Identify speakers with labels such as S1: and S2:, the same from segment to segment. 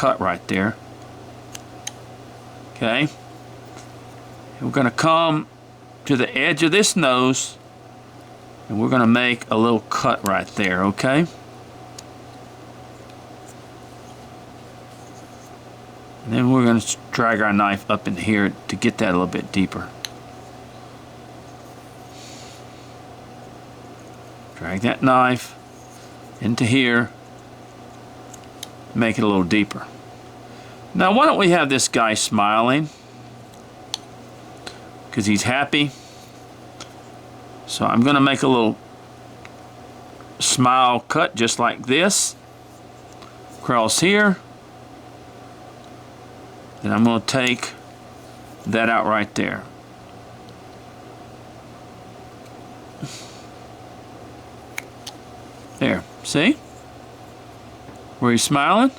S1: cut right there. Okay. And we're going to come to the edge of this nose, and we're going to make a little cut right there, okay? And then we're going to drag our knife up in here to get that a little bit deeper. Drag that knife into here, make it a little deeper. Now why don't we have this guy smiling, because he's happy. So I'm going to make a little smile cut just like this, across here. Then I'm going to take that out right there. There, see? Where he's smiling?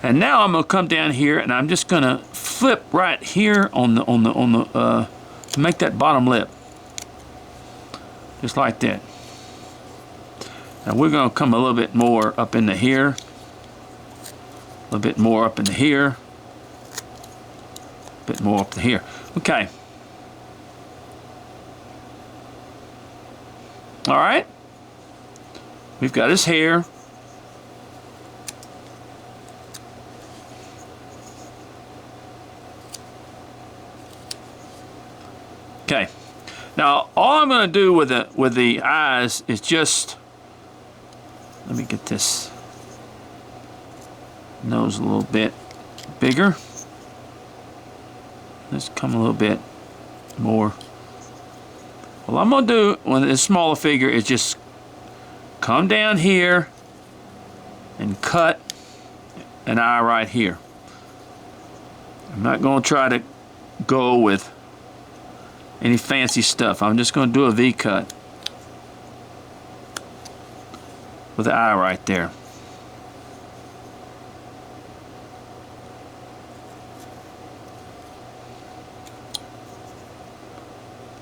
S1: And now I'm going to come down here and I'm just going to flip right here on the to make that bottom lip. Just like that. Now we're going to come a little bit more up into here. A little bit more up into here. A bit more up to here. Okay. All right. We've got his hair. Okay. Now all I'm going to do with the eyes is just, let me get this nose a little bit bigger. Let's come a little bit more. What I'm going to do with this smaller figure is just come down here and cut an eye right here. I'm not going to try to go with any fancy stuff. I'm just going to do a V cut with the eye right there.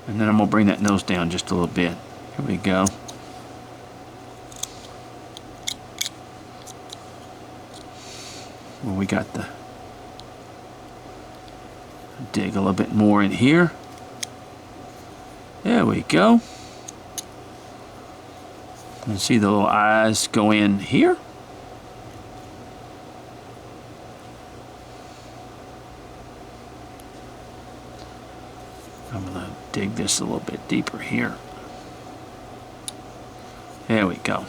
S1: And then I'm going to bring that nose down just a little bit. Here we go. Well, we got the, dig a little bit more in here. There we go. And see the little eyes go in here. I'm going to dig this a little bit deeper here. There we go.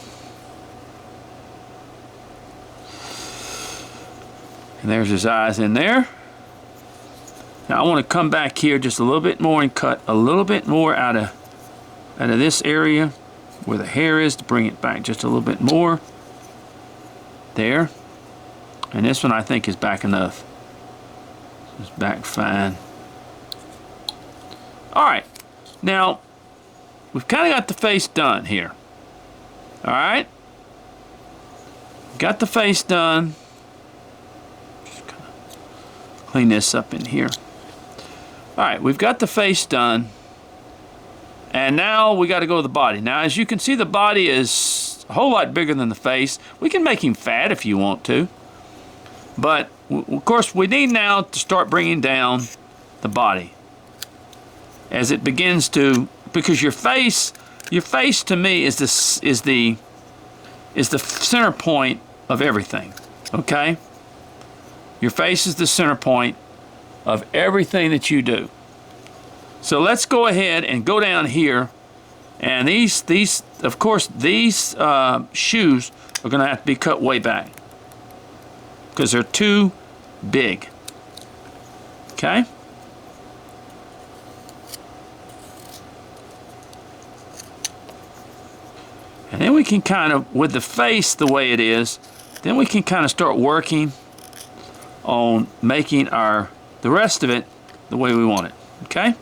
S1: And there's his eyes in there. Now I want to come back here just a little bit more and cut a little bit more out of this area where the hair is, to bring it back just a little bit more. There. And this one I think is back enough. It's back fine. Alright. Now, we've kind of got the face done here. Alright. Got the face done. Just kind of clean this up in here. Alright, we've got the face done. And now we got to go to the body. Now, as you can see, the body is a whole lot bigger than the face. We can make him fat if you want to. But, of course, we need now to start bringing down the body. As it begins to, because your face to me is the center point of everything. Okay? Your face is the center point of everything that you do. So let's go ahead and go down here, and these of course these shoes are going to have to be cut way back because they're too big. Okay? And then we can kind of, with the face the way it is, then we can kind of start working on making the rest of it the way we want it. Okay?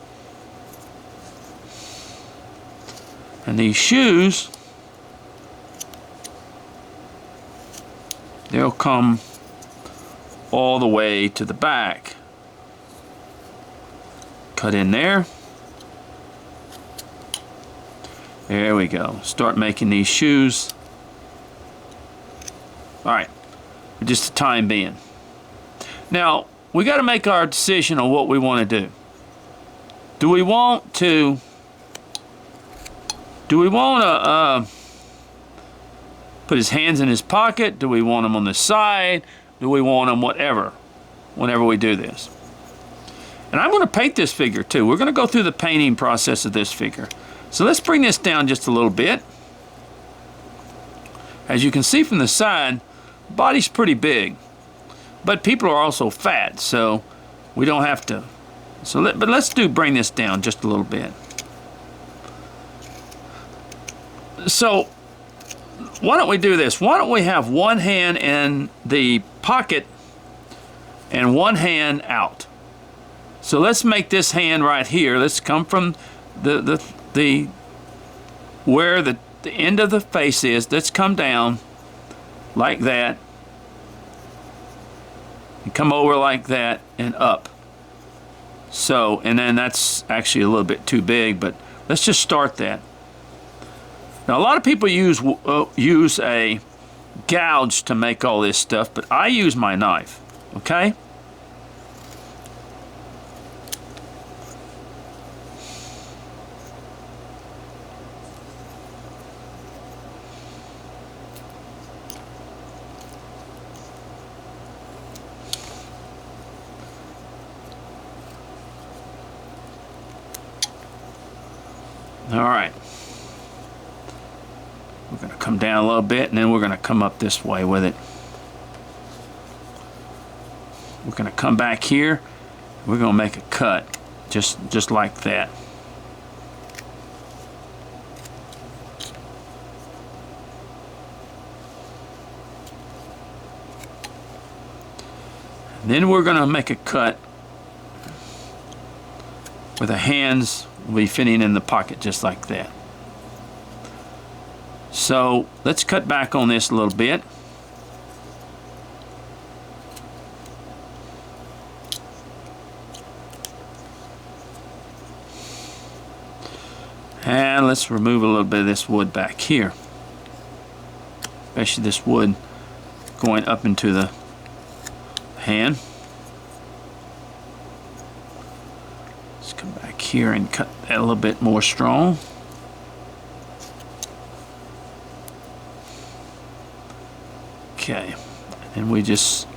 S1: And these shoes, they'll come all the way to the back. Cut in there. There we go. Start making these shoes. Alright. for just the time being. Now, we got to make our decision on what we want to do. Do we want to put his hands in his pocket? Do we want him on the side? Do we want him whatever, whenever we do this? And I'm going to paint this figure too. We're going to go through the painting process of this figure. So let's bring this down just a little bit. As you can see from the side, the body's pretty big. But people are also fat, so we don't have to. But let's bring this down just a little bit. So why don't we do this? Why don't we have one hand in the pocket and one hand out? So let's make this hand right here. Let's come from where the end of the face is. Let's come down like that. And come over like that and up. So, and then that's actually a little bit too big, but let's just start that. Now, a lot of people use a gouge to make all this stuff, but I use my knife, okay? All right. We're going to come down a little bit, and then we're going to come up this way with it. We're going to come back here. We're going to make a cut, just like that. And then we're going to make a cut where the hands will be fitting in the pocket just like that. So let's cut back on this a little bit. And let's remove a little bit of this wood back here. Especially this wood going up into the hand. Let's come back here and cut that a little bit more strong. Okay, and we just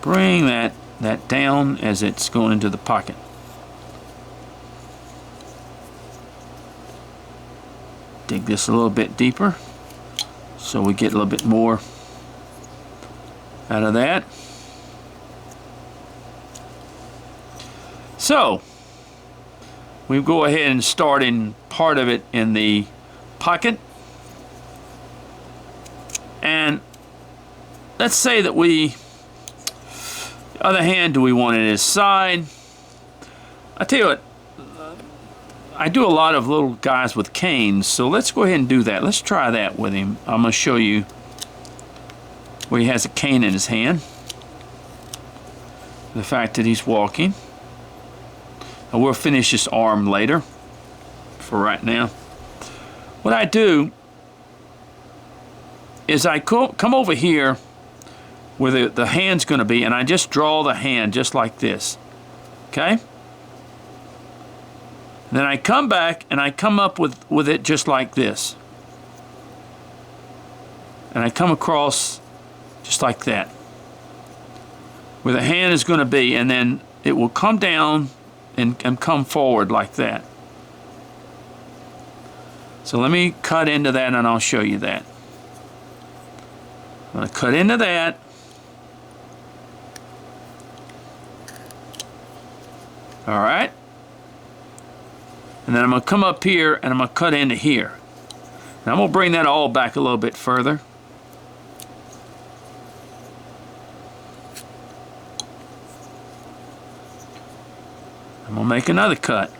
S1: bring that down as it's going into the pocket. Dig this a little bit deeper so we get a little bit more out of that. So we go ahead and start in part of it in the pocket, and let's say that the other hand, do we want it at his side? I tell you what, I do a lot of little guys with canes, so let's go ahead and do that. Let's try that with him. I'm going to show you where he has a cane in his hand. The fact that he's walking. And we'll finish this arm later. For right now, what I do is I come over here where the hand's going to be, and I just draw the hand just like this. Okay? And then I come back and I come up with it just like this. And I come across just like that. Where the hand is going to be, and then it will come down and come forward like that. So let me cut into that and I'll show you that. I'm going to cut into that. Alright. And then I'm going to come up here and I'm going to cut into here. And I'm going to bring that all back a little bit further. I'm going to make another cut.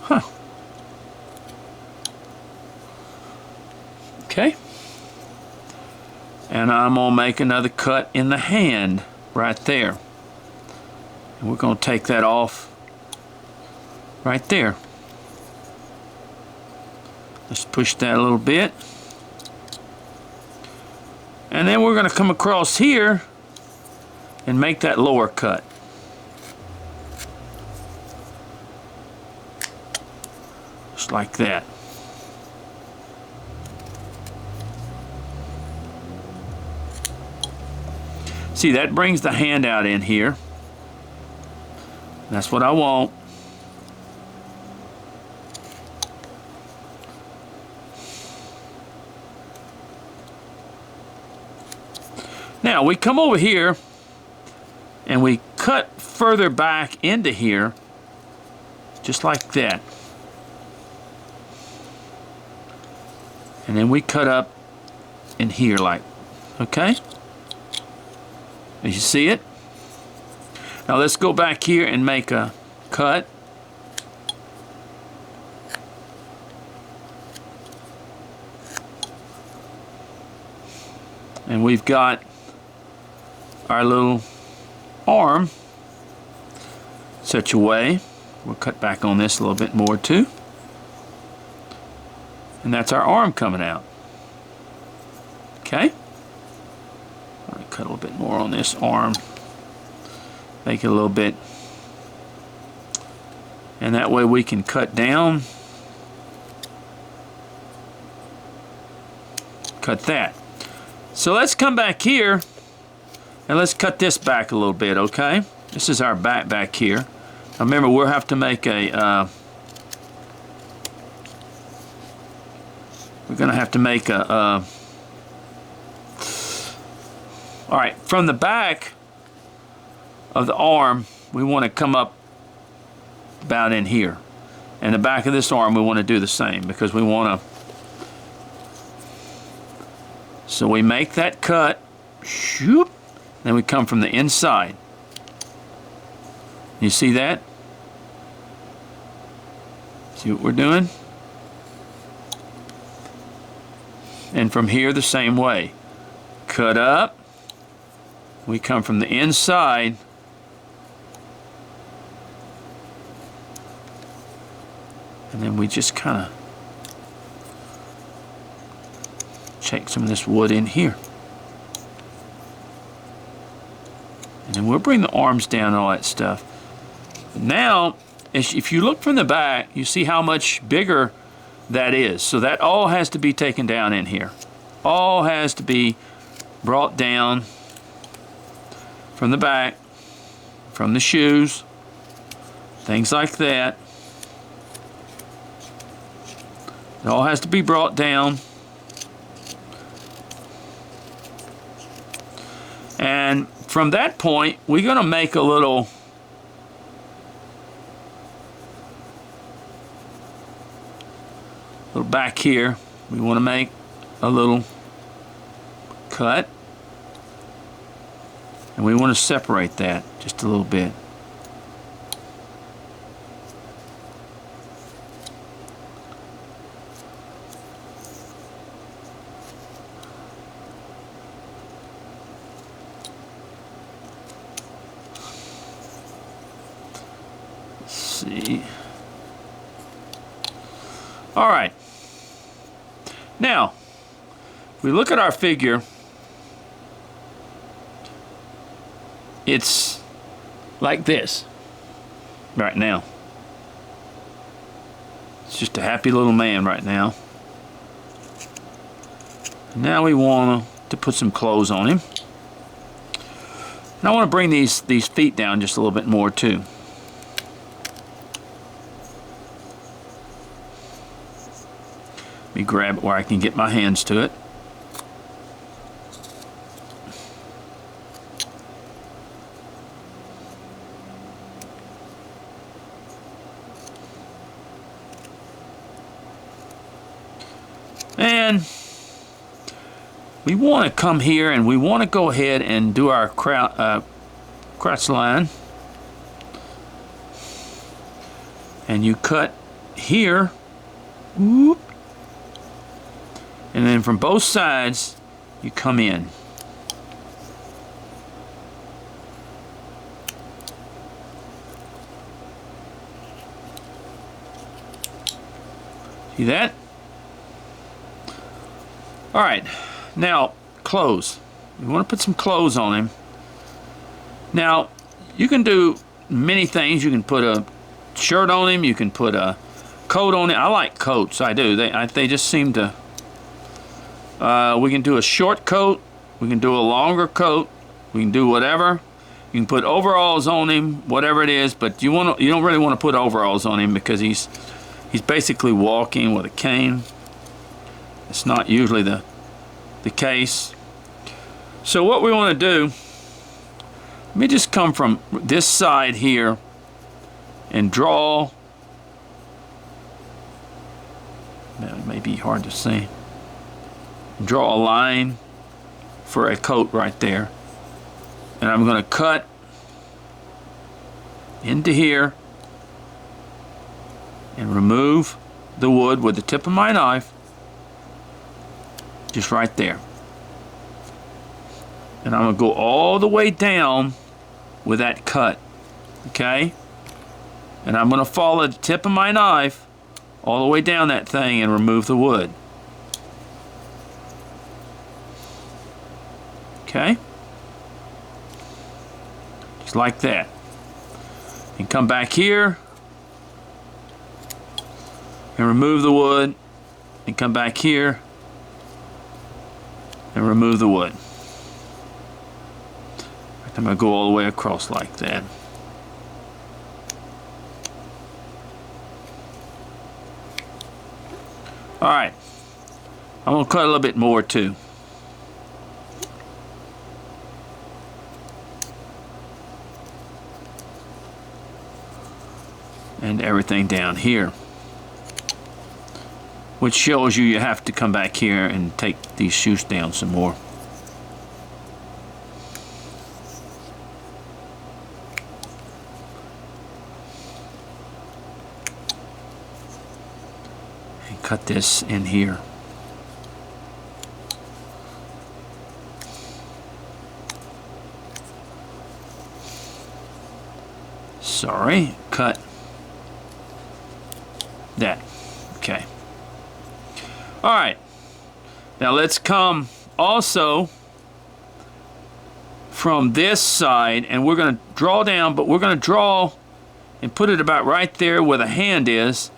S1: Huh. Okay. And I'm going to make another cut in the hand right there. And we're going to take that off right there. Let's push that a little bit. And then we're going to come across here and make that lower cut. Just like that. See, that brings the handout in here. That's what I want. Now we come over here and we cut further back into here, just like that. And then we cut up in here like, okay? You see it? Now let's go back here and make a cut. And we've got our little arm such a way. We'll cut back on this a little bit more too. And that's our arm coming out. Okay? I'm going to cut a little bit more on this arm. Make it a little bit. And that way we can cut down. Cut that. So let's come back here and let's cut this back a little bit, okay? This is our back here. Now remember, we'll have to make a, we're going to have to make a, all right, from the back of the arm, we want to come up about in here. And the back of this arm, we want to do the same because we want to. So we make that cut, shoop, then we come from the inside. You see that? See what we're doing? And from here the same way. Cut up, we come from the inside, and then we just kind of take some of this wood in here. And then we'll bring the arms down and all that stuff. Now, if you look from the back, you see how much bigger that is. So that all has to be taken down in here. All has to be brought down from the back, from the shoes, things like that. It all has to be brought down. And from that point, we're going to make a little back here. We want to make a little cut. And we want to separate that just a little bit. See. All right. Now, if we look at our figure, it's like this right now. It's just a happy little man right now. Now we want to put some clothes on him. And I want to bring these feet down just a little bit more too. Let me grab it where I can get my hands to it. And we want to come here and we want to go ahead and do our crotch line. And you cut here. Whoop. And then from both sides, you come in. See that? All right, now clothes. You want to put some clothes on him. Now, you can do many things. You can put a shirt on him. You can put a coat on him. I like coats. I do. They just seem to. We can do a short coat. We can do a longer coat. We can do whatever. You can put overalls on him, whatever it is. But you don't really want to put overalls on him because he's basically walking with a cane. It's not usually the case. So what we want to do, let me just come from this side here and draw. That may be hard to see. Draw a line for a coat right there. And I'm going to cut into here and remove the wood with the tip of my knife. Just right there. And I'm going to go all the way down with that cut. Okay? And I'm going to follow the tip of my knife all the way down that thing and remove the wood. Okay? Just like that. And come back here and remove the wood, and come back here and remove the wood. I'm going to go all the way across like that. Alright, I'm going to cut a little bit more too. And everything down here. Which shows you have to come back here and take these shoes down some more. And cut this in here. Sorry, cut that. Okay. Alright, now let's come also from this side, and we're going to draw down, but we're going to draw and put it about right there where the hand is,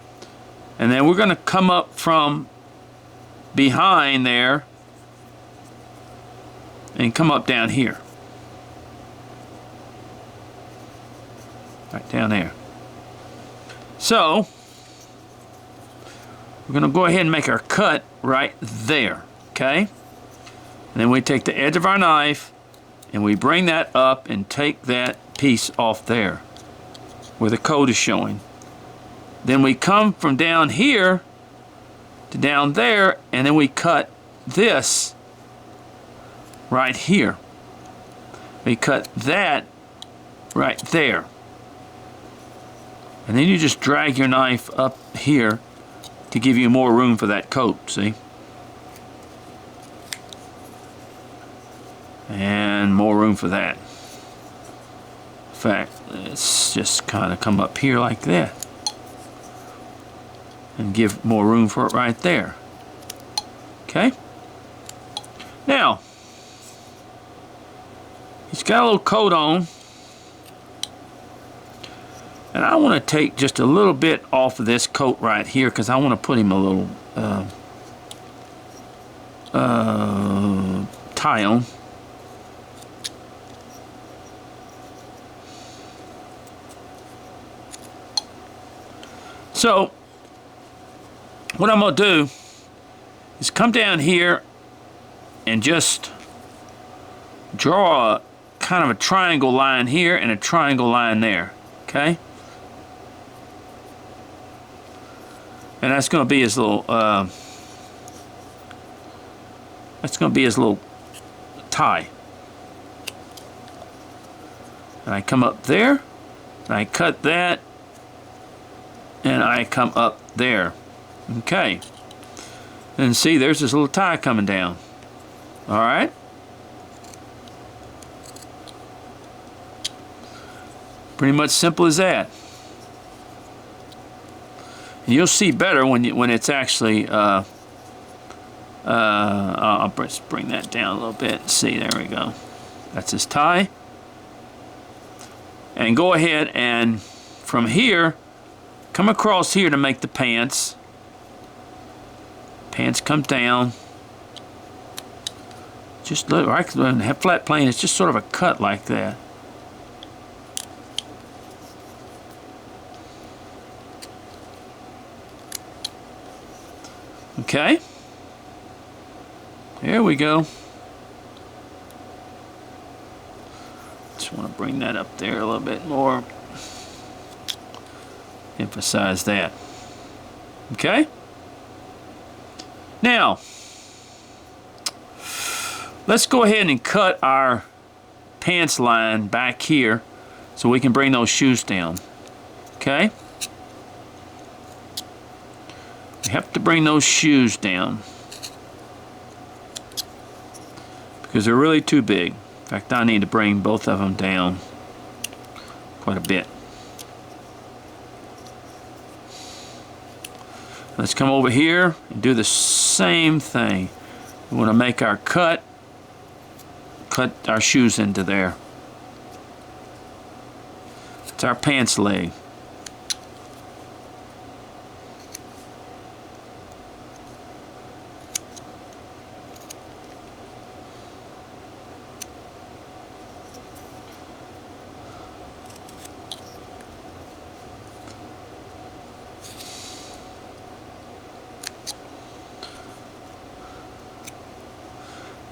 S1: and then we're going to come up from behind there and come up down here. Right down there. So we're going to go ahead and make our cut right there, okay? And then we take the edge of our knife and we bring that up and take that piece off there where the coat is showing. Then we come from down here to down there, and then we cut this right here. We cut that right there. And then you just drag your knife up here to give you more room for that coat, see? And more room for that. In fact, let's just kind of come up here like that. And give more room for it right there. Okay? Now, he's got a little coat on. And I want to take just a little bit off of this coat right here because I want to put him a little tie on. So, what I'm going to do is come down here and just draw a kind of a triangle line here and a triangle line there. Okay? And that's going to be his little tie. And I come up there, and I cut that, and I come up there. Okay. And see, there's this little tie coming down. Alright? Pretty much simple as that. And you'll see better when it's actually I'll just bring that down a little bit. See, there we go. That's his tie. And go ahead and from here, come across here to make the pants. Pants come down. Just look, right, flat plane, it's just sort of a cut like that. Okay. There we go. Just want to bring that up there a little bit more. Emphasize that. Okay. Now, let's go ahead and cut our pants line back here so we can bring those shoes down. Okay. We have to bring those shoes down because they're really too big. In fact, I need to bring both of them down quite a bit. Let's come over here and do the same thing. We want to make our cut our shoes into there. It's our pants leg.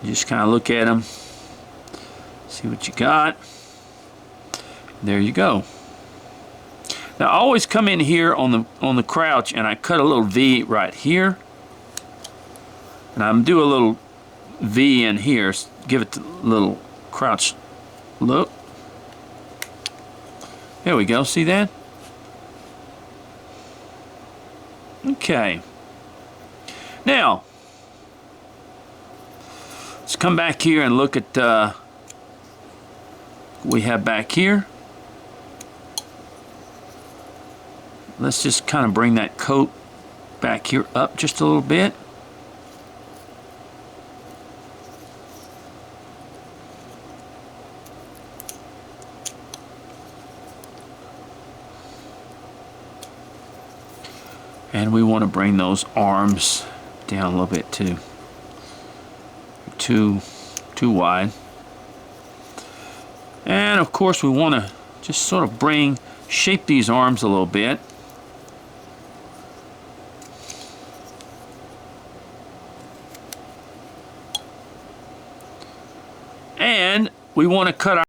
S1: You just kind of look at them, see what you got. There you go. Now I always come in here on the crouch and I cut a little V right here, and I'm do a little V in here. Give it a little crouch look. There we go. See that? Okay. Now, let's come back here and look at what we have back here. Let's just kind of bring that coat back here up just a little bit. And we want to bring those arms down a little bit too. Too wide. And of course we want to just sort of shape these arms a little bit. And we want to cut